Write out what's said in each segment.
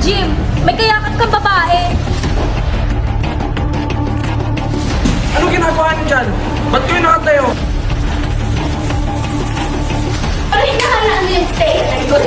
gym. May kayakat kang babae. Ano ginagawa niyo dyan? Ba't kayo nakatayo? Pero hinahalaan mo yung tayo na yun.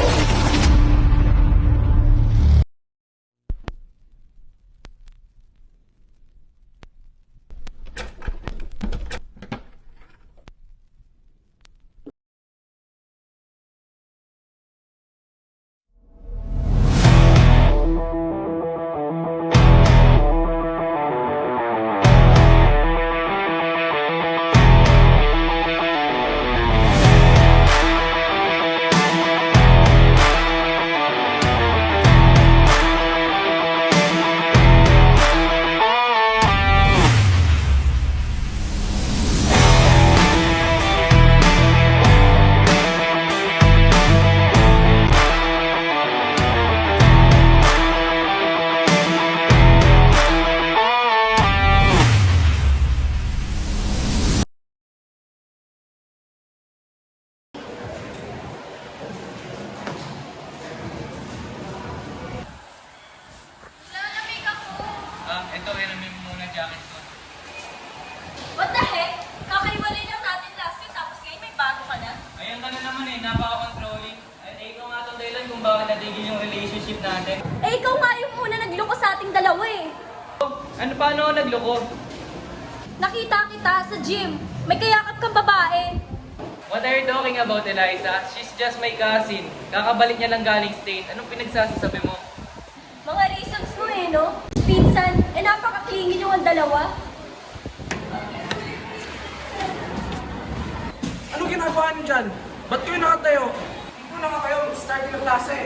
Ito, inamin mo muna jacket ko. What the heck? Kakaiwalay lang natin last week tapos ngayon may bago ka na? Ayan ka na naman napaka-controlling. At ikaw nga itong dahilan kung bakit natigil yung relationship natin. Eh ikaw nga yung una nagloko sa ating dalawa eh. Paano ako nagloko? Nakita kita sa gym. May kayakap kang babae. What are you talking about, Eliza? She's just my cousin. Kakabalik niya lang galing state. Anong pinagsasabi mo? Mga reasons mo eh, no? Pinsan, napaka-clingy yung ang dalawa. Ano ginagawa niyo dyan? Ba't kayo nakatayo? Hindi po naman kayo start ng klase.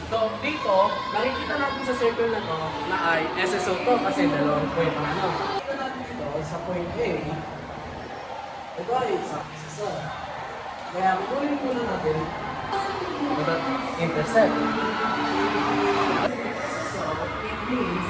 So, dito, nakikita natin sa circle na to na ay SSO to kasi dalawang point ang ano. Ito natin dito sa point A. Ito ay sa SSO. Kaya kukunin muna natin ito intercept. So, it means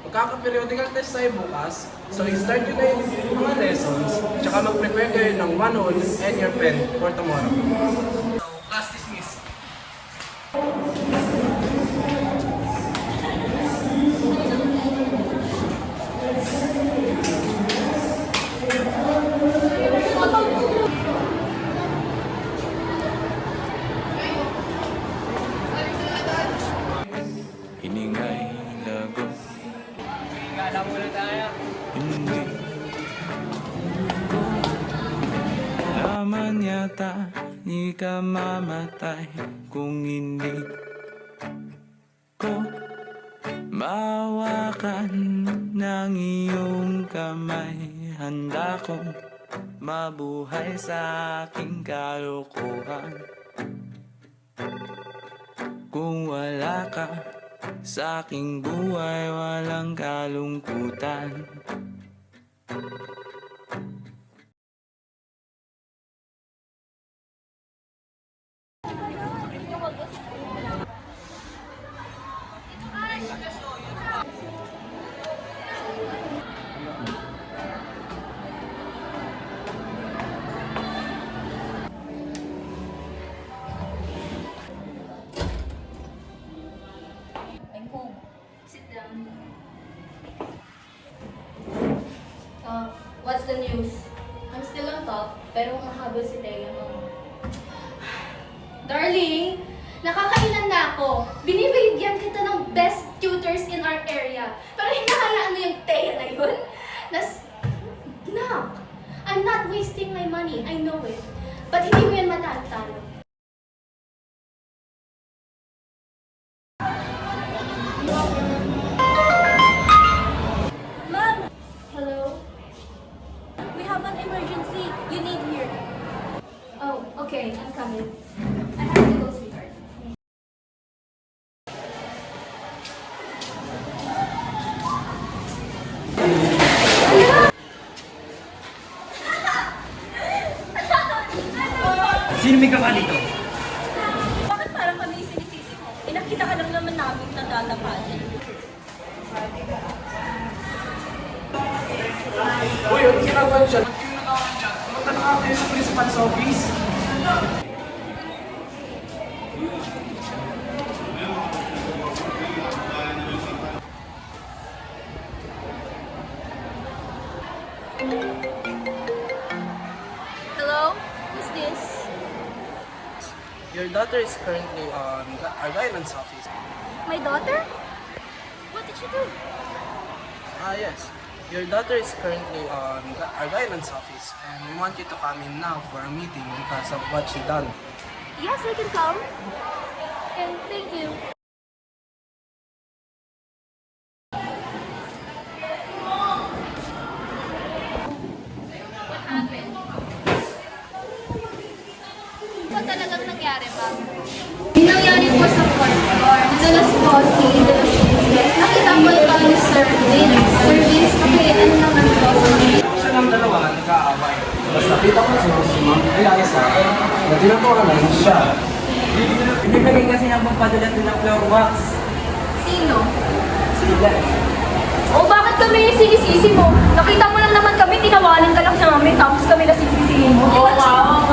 magkaka-periodical test tayo bukas. So, i-start nyo na yung mga lessons, tsaka mag-prepare kayo ng one-on and your pen for tomorrow. So, class dismissed. Hiningay lago, Hingala muna tayo. hindi ko naman yata di ka mamatay kung hindi ko mawakan ng iyong kamay. Handa kong mabuhay sa aking kalokohan kung wala ka. Sa aking buhay walang kalungkutan. I'm home. Sit down. What's the news? I'm still on top, pero mahabol si Teo mo. Darling, nakakailan na ako. Binibigyan kita ng best tutors in our area. Pero hinahalaan mo yung Teo na yun? No, I'm not wasting my money. I know it. But hindi mo yan matalo-talo. Ma'am! Hello? We have an emergency. You need here. Oh, okay. I'm coming. I have to go, sweetheart. Sino may gawa nito? Bakit parang kami sinisisi mo? Nakita ka lang naman namin nagdadapalan. Uy, yung ginagawa niyo dyan? Ba't kayo Pumunta na nga kayo sa principal's office. Hello? Who's this? Your daughter is currently on our guidance office. My daughter? What did she do? Yes. Your daughter is currently on our guidance office and we want you to come in now for a meeting because of what she done. Yes, I can come. And thank you. What happened? Ano talagang nangyari, ma'am? Yung nangyari po sa fourth floor, madalas po si nakita ko yung kami service. Okay, ano naman po? Silang dalawa nag-aaway. Basta kita ko si Ma'am Eliza na tinatawanan siya. Ibibigay kasi ng pagpadala ng floor wax. Sino? Sila. O bakit kami yung sinisisi mo? Nakita mo lang naman kami, tinawanan ka lang namin, tapos kami na sinisisihin mo. Oo, wow.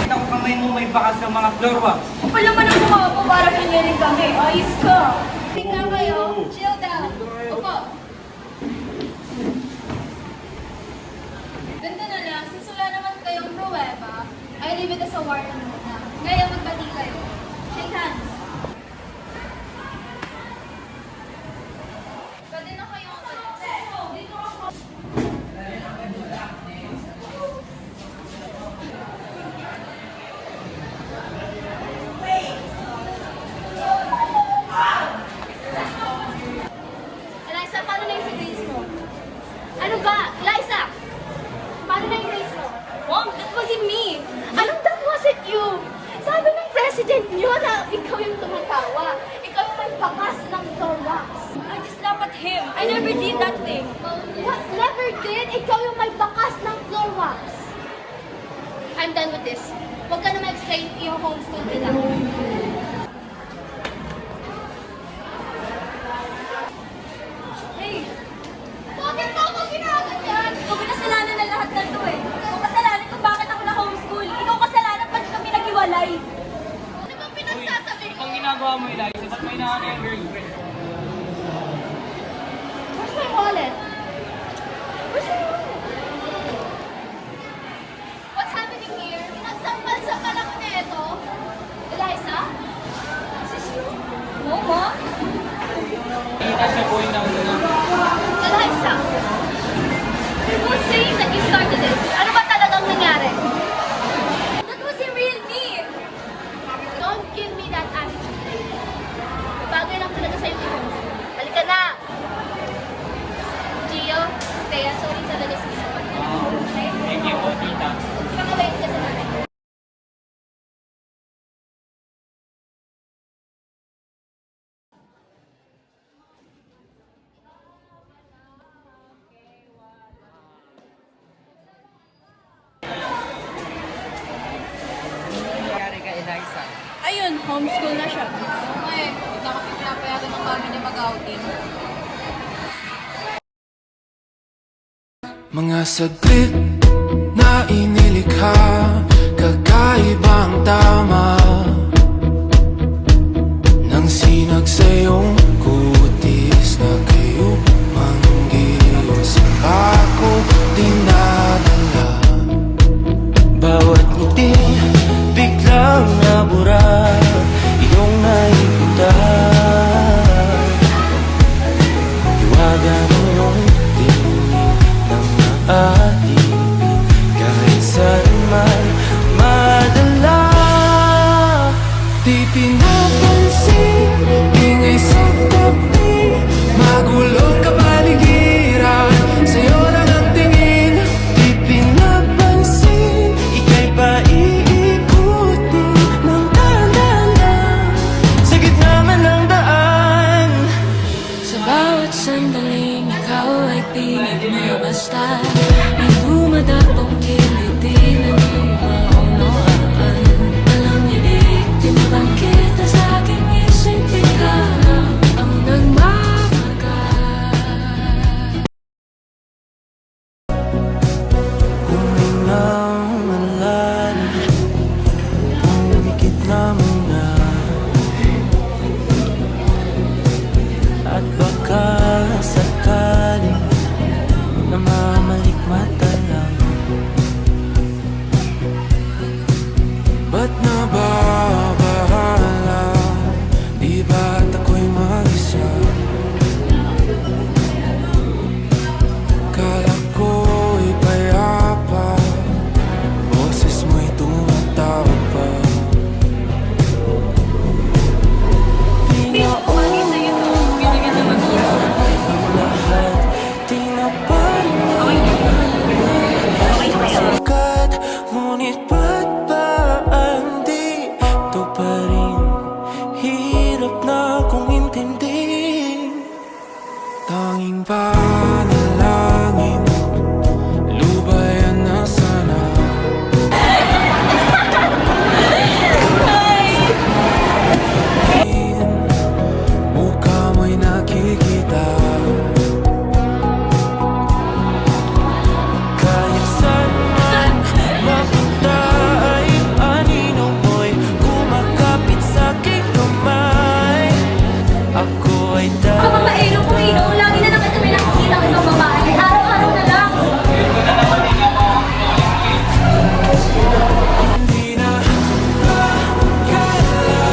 Kita ko kamay mo may bakas ng mga floor wax. Kapal naman ang mukha ko para pinyarin kami. Ayos ka. Tingnan kayo. Chill down. Opo. Ganito na lang, since wala naman kayong pruweba, I leave it as a warning muna. Ngayon, magbati kayo. Shake hands. Pwede na kayong dito ako. Eliza, paano na yung grades mo? Ano ba? Eliza! Paano na yung grades mo? Mom, that wasn't me! Anong that wasn't you? Sabi ng president niyo na ikaw yung tumatawa. Ikaw yung may bakas ng thorax. I just laugh at him. I never did that thing. What? Never did? Ikaw yung may bakas ng floor wax. I'm done with this. Huwag ka na ma-explain yung homeschool nila. Hey! Bakit mo ako ginaganyan? Ikaw kasalanan na lahat ng to eh. Ikaw kasalanan kung bakit ako na-homeschool. Ikaw kasalanan ba't kami naghiwalay. Ano bang pinagsasabi mo? Ang ginagawa mo, Eliza, ba't may nahanay yung girlfriend? Where's my wallet? Where's my wallet? What's happening here? Pinagsampal sa anak na ito? Eliza? Is this you? No, ma? Kita siya po yung nauna. Eliza? Who's saying that you started it? Ano ba talagang nangyari? That wasn't real me! Don't give me that attitude. Bagay lang talaga sa'yo ito. Halika na! Gio, Thea, sorry talaga sa isapan. Okay? Thank you po, tita. Pakawait ka sa namin. Nangyari kay Eliza. Ayun, homeschool na siya. Okay, pinapayagan ng kami niya mag-outing. Mga saglit na inilikha, kakaibang tama nang sinag sa iyong kutis na kayo manggiyos ako dinadala. Bawat ngiti biglang nabura, iyong naipuntan. Iwagan mo yung tinig ng ating kahit saan man madala. baka sakaling namamalikmata lang. Ba't nababahala? Di ba't ako'y mag-isa? Kala ko'y payapa, boses mo'y tumatawag pa. Di na pagkat, ngunit ba't ba andito pa rin? Hirap na kong intindihin. Tanging panalangin, lubayan na sana. Mukha mo'y nakikita. Kahit saan man mapunta ay anino mo'y kumakapit sa aking kamay. Ako ay Kapamailo ko, Ino. Lagi na naman kami nakikita ng ibang babae. Araw-araw na lang. hindi na makalaya.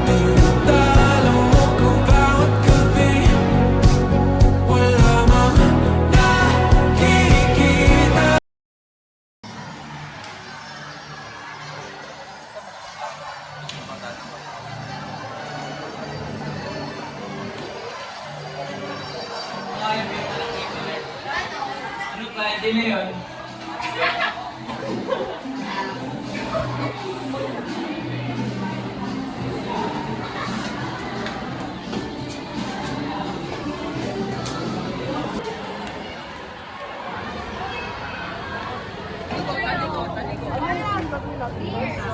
Tinatalo mo ko bawat gabi. Wala mang nakikita. Ano ba? Hindi na yun.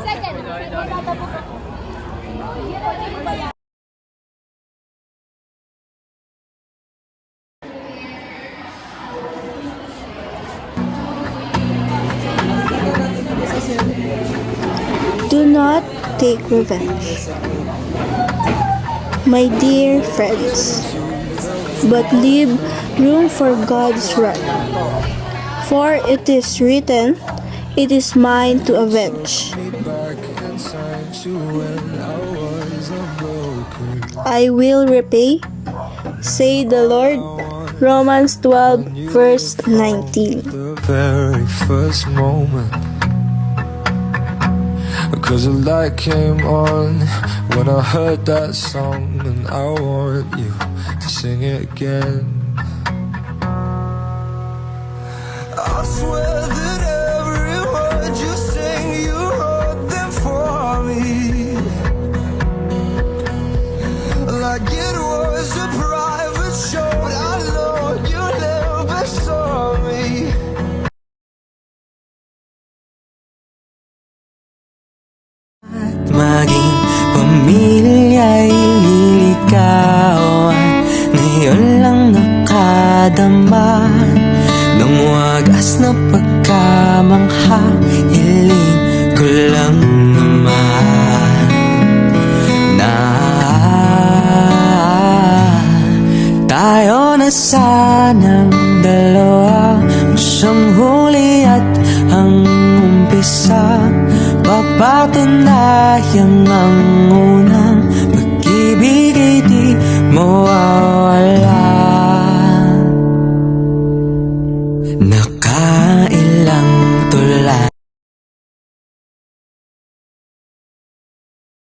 Second. Do not take revenge, my dear friends, but leave room for God's wrath. For it is written, "It is mine to avenge. Back in time to when I was unbroken. I will repay, say the Lord." Romans 12, verse 19. The very first moment, 'cause the light came on when I heard that song, and I want you to sing it again. I swear that every word you sing, you wrote them for me, like it was a private show. I know you never saw me. Maging pamilya'y liligawan, ngayon lang nakadama ng wagas na pagkamangha. Hiling ko lang naman na tayo na sanang dalawa, siyang huli at ang umpisa. Papatunayan ang unang pag-ibig ay di mawawala. Nakailang tula